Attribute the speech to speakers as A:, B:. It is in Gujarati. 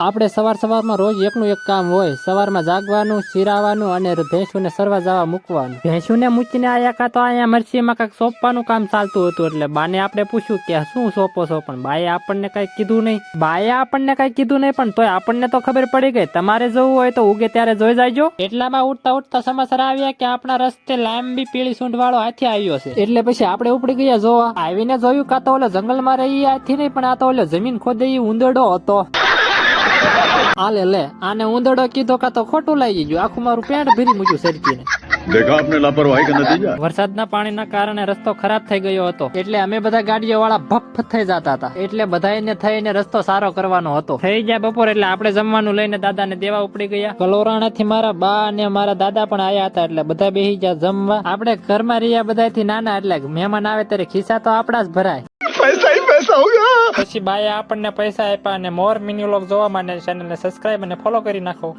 A: આપણે સવારમાં રોજ એકનું એક કામ હોય. સવારમાં જાગવાનું, શિરાવાનું અને ભેંસુને સરવા જવા મૂકવાનું. ભેંસુને મૂકીને આયા કા તો અહીંયા મરસીમાં કાંઈક સોંપવાનું કામ ચાલતું હતું. એટલે બાને આપણે પૂછ્યું કે શું સોંપો છો, પણ બાએ આપણને કઈ કીધું નહીં. પણ તોય આપણને તો ખબર પડી ગઈ. તમારે જવું હોય તો ઉગે ત્યારે જોઈ જાયજો. એટલામાં ઉઠતા સમાચાર આવ્યા કે આપણા રસ્તે લાંબી પીળી સૂંઢ વાળો હાથી આવ્યો છે. એટલે પછી આપણે ઉપડી ગયા જોવા. આવીને જોયું કા તો ઓલો જંગલમાં રહી હાથી નહીં, પણ આ તો ઓલો જમીન ખોદે ઉંદરડો હતો. આલે લે, આને ઉંદરડો કીધો કા તો ખોટું લાગી ગયું. આખું મારું પેન્ટ ભરી મૂક્યું સરકીને.
B: देखा आपने लापरवाही का नतीजा।
A: વરસાદના પાણીના કારણે રસ્તો ખરાબ થઈ ગયો હતો. એટલે અમે બધા ગાડીઓ વાળા ભફ થઈ જતા હતા. એટલે બધાને થઈને રસ્તો સારો કરવાનો હતો. થઈ ગયા બપોર એટલે આપણે જમવાનું લઈને દાદાને દેવા ઉપડી ગયા. કલોરાણાથી મારા બા અને મારા દાદા પણ આયા હતા. એટલે બધા બેસી ગયા જમવા. આપણે ઘરમાં રહ્યા બધાથી નાના, એટલે મહેમાન આવે ત્યારે ખિસ્સા તો આપણા જ ભરાય.
B: पैसा ही पैसा होगा।
A: પછી બાએ આપણને પૈસા આપ્યા અને મોર મિની વ્લોગ જોવા માટે ચેનલને સબસ્ક્રાઇબ અને ફોલો કરી નાખો.